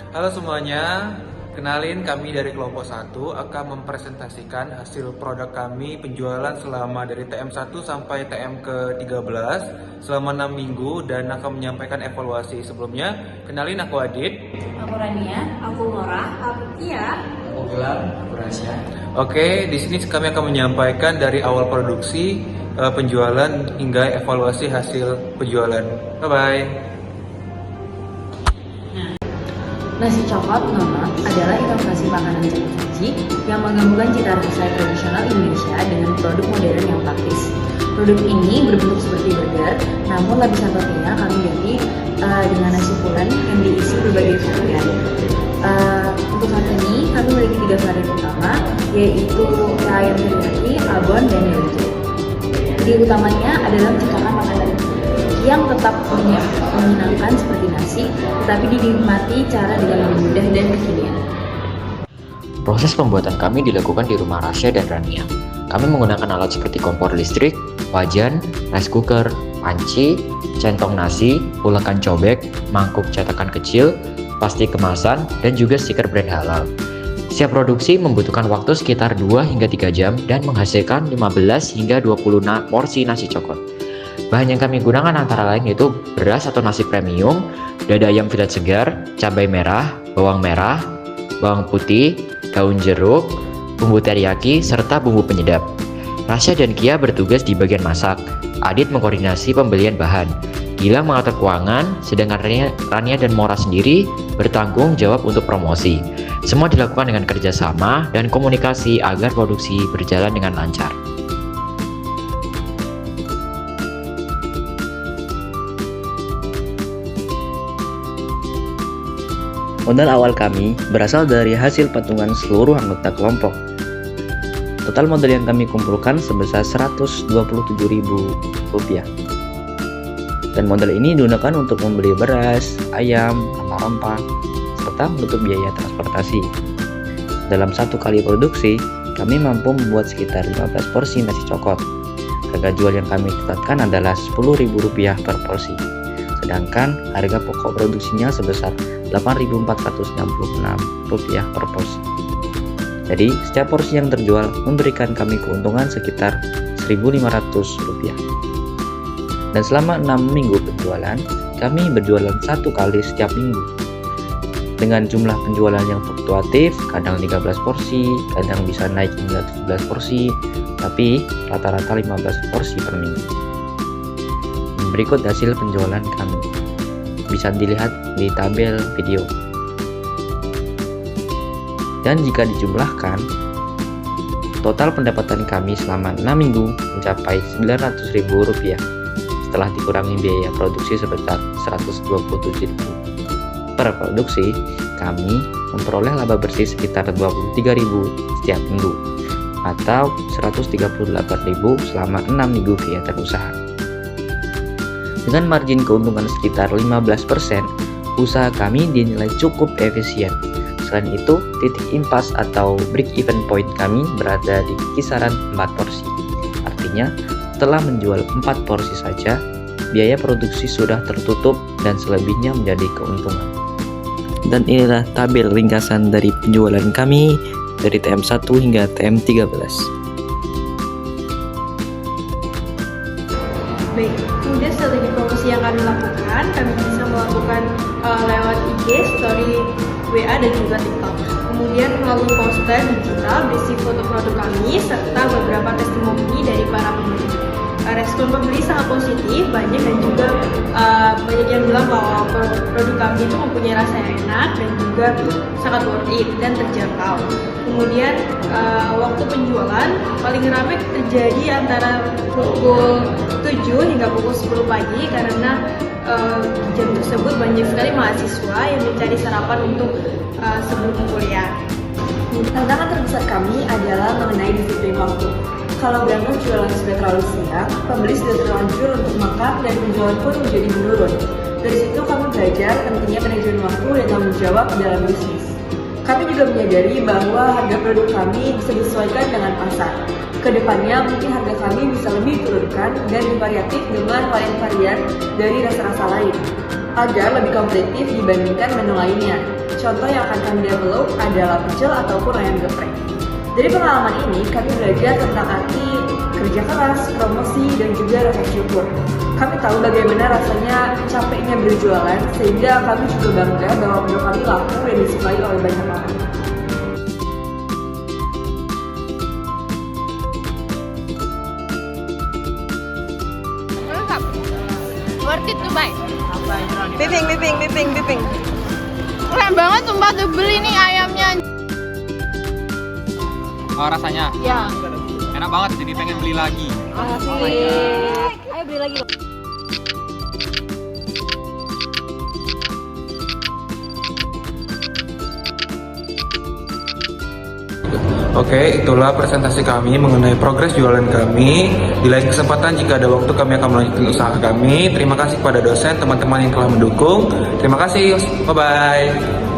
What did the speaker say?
Halo semuanya, kenalin kami dari kelompok 1 akan mempresentasikan hasil produk kami penjualan selama dari TM1 sampai TM ke-13 selama 6 minggu dan akan menyampaikan evaluasi. Sebelumnya, kenalin aku Adit. Aku Rania, aku Nora, aku Tia, Aku Gilang, aku Rasya. Oke, di sini kami akan menyampaikan dari awal produksi, penjualan hingga evaluasi hasil penjualan. Bye-bye. Nasi coklat Nona adalah inovasi makanan cepat saji yang menggabungkan cita rasa tradisional Indonesia dengan produk modern yang praktis. Produk ini berbentuk seperti burger, namun lapisan toppingnya kami ganti dengan nasi pulen yang diisi berbagai varian. Untuk saat ini kami memiliki 3 varian utama, yaitu ayam teriyaki, abon, dan dojo. Ide utamanya adalah menciptakan makanan yang tetap menyenangkan seperti nasi, tetapi dinikmati cara dengan lebih mudah dan kekinian. Proses pembuatan kami dilakukan di rumah Rasya dan Rania. Kami menggunakan alat seperti kompor listrik, wajan, rice cooker, panci, centong nasi, ulekan cobek, mangkuk cetakan kecil, plastik kemasan, dan juga stiker brand halal. Setiap produksi membutuhkan waktu sekitar 2 hingga 3 jam dan menghasilkan 15 hingga 20 porsi nasi coklat. Bahan yang kami gunakan antara lain yaitu beras atau nasi premium, dada ayam filet segar, cabai merah, bawang putih, daun jeruk, bumbu teriyaki, serta bumbu penyedap. Rasya dan Kia bertugas di bagian masak, Adit mengkoordinasi pembelian bahan, Gilang mengatur keuangan, sedangkan Rania dan Mora sendiri bertanggung jawab untuk promosi. Semua dilakukan dengan kerjasama dan komunikasi agar produksi berjalan dengan lancar. Modal awal kami berasal dari hasil patungan seluruh anggota kelompok. Total modal yang kami kumpulkan sebesar Rp127.000. Dan modal ini digunakan untuk membeli beras, ayam, rempah-rempah, serta menutup biaya transportasi. Dalam satu kali produksi, kami mampu membuat sekitar 15 porsi nasi coklat. Harga jual yang kami tetapkan adalah Rp10.000 per porsi. Sedangkan harga pokok produksinya sebesar Rp8.466 per porsi. Jadi, setiap porsi yang terjual memberikan kami keuntungan sekitar Rp1.500. Dan selama 6 minggu penjualan, kami berjualan 1 kali setiap minggu. Dengan jumlah penjualan yang fluktuatif, kadang 13 porsi, kadang bisa naik hingga 17 porsi, tapi rata-rata 15 porsi per minggu. Berikut hasil penjualan kami. Bisa dilihat di tabel video. Dan jika dijumlahkan, total pendapatan kami selama 6 minggu mencapai Rp900.000 setelah dikurangi biaya produksi sebesar Rp127.000. Per produksi, kami memperoleh laba bersih sekitar Rp23.000 setiap minggu atau Rp138.000 selama 6 minggu kegiatan usaha. Dengan margin keuntungan sekitar 15%, usaha kami dinilai cukup efisien. Selain itu, titik impas atau break-even point kami berada di kisaran 4 porsi. Artinya, setelah menjual 4 porsi saja, biaya produksi sudah tertutup dan selebihnya menjadi keuntungan. Dan inilah tabel ringkasan dari penjualan kami dari TM1 hingga TM13. Baik, kemudian strategi promosi yang kami lakukan, kami bisa melakukan lewat IG, story, WA, dan juga TikTok. Kemudian melalui poster digital berisi foto produk kami, serta beberapa testimoni dari para pembeli. Respon pembeli sangat positif, banyak dan juga banyak yang bilang bahwa produk kami itu mempunyai rasa yang enak dan juga sangat worth it dan terjangkau. Kemudian waktu penjualan paling ramai terjadi antara pukul 7 hingga pukul 10 pagi karena jam tersebut banyak sekali mahasiswa yang mencari sarapan untuk sebelum kuliah. Tantangan terbesar kami adalah mengenai disiplin waktu. Kalau berangkat jualan sudah terlalu siang, pembeli sudah terlanjur untuk makan dan penjualan pun menjadi menurun. Dari situ kami belajar pentingnya manajemen waktu dan tanggung jawab dalam bisnis. Kami juga menyadari bahwa harga produk kami bisa disesuaikan dengan pasar. Kedepannya mungkin harga kami bisa lebih diturunkan dan variatif dengan varian-varian dari rasa-rasa lain. agar lebih kompetitif dibandingkan menu lainnya. Contoh yang akan kami develop adalah pecel ataupun ayam geprek. Dari pengalaman ini, kami belajar tentang arti kerja keras, promosi, dan juga rasa syukur. Kami tahu bagaimana rasanya capeknya berjualan, sehingga kami juga bangga bahwa produk kami laku dan disukai oleh banyak orang. Worth it to buy. Biping. Keren banget sumpah tuh, beli nih ayamnya. Oh, rasanya Ya. enak banget, jadi pengen beli lagi. Ayo beli lagi. Oke, itulah presentasi kami mengenai progres jualan kami. Di lain kesempatan jika ada waktu kami akan melanjutkan usaha kami. Terima kasih kepada dosen, teman-teman yang telah mendukung. Terima kasih. Bye-bye.